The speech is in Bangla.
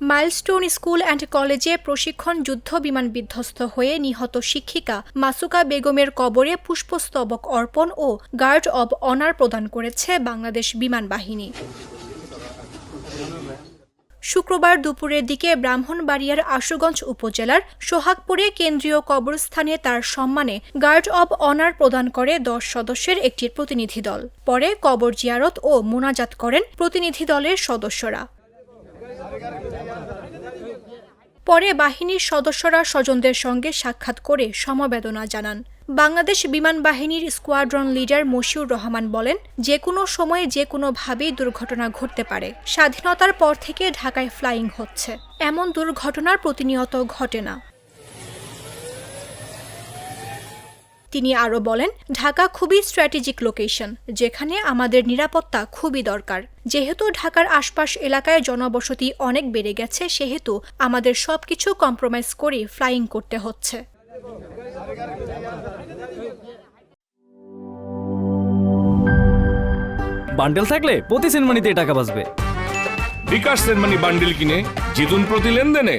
মাইলস্টোন স্কুল অ্যান্ড কলেজে প্রশিক্ষণ যুদ্ধ বিমান বিধ্বস্ত হয়ে নিহত শিক্ষিকা মাসুকা বেগমের কবরে পুষ্পস্তবক অর্পণ ও গার্ড অব অনার প্রদান করেছে বাংলাদেশ বিমান বাহিনী। শুক্রবার দুপুরের দিকে ব্রাহ্মণবাড়িয়ার আশুগঞ্জ উপজেলার সোহাগপুরে কেন্দ্রীয় কবরস্থানে তার সম্মানে গার্ড অব অনার প্রদান করে ১০ সদস্যের একটি প্রতিনিধি দল। পরে কবর জিয়ারত ও মোনাজাত করেন প্রতিনিধি দলের সদস্যরা। পরে বাহিনীর সদস্যরা স্বজনদের সঙ্গে সাক্ষাৎ করে সমবেদনা জানান। বাংলাদেশ বিমান বাহিনীর স্কোয়াড্রন লিডার মশিউর রহমান বলেন, যে কোনো সময়ে যে কোনোভাবেই দুর্ঘটনা ঘটতে পারে। স্বাধীনতার পর থেকে ঢাকায় ফ্লাইং হচ্ছে, এমন দুর্ঘটনার প্রতিনিয়ত ঘটে না। তিনি আরও বলেন, ঢাকা খুবই স্ট্র্যাটেজিক লোকেশন, যেখানে আমাদের নিরাপত্তা খুবই দরকার। যেহেতু ঢাকার আশপাশ এলাকায় জনবসতি অনেক বেড়ে গেছে, সেহেতু আমাদের সবকিছু কম্প্রোমাইজ করে ফ্লাইং করতে হচ্ছে। বান্ডেল থাকলে প্রতি সেনমানিতে টাকা বাঁচবে। বিকাশ সেনমানি বান্ডেল কিনে জিতুন প্রতি লেনদেনে।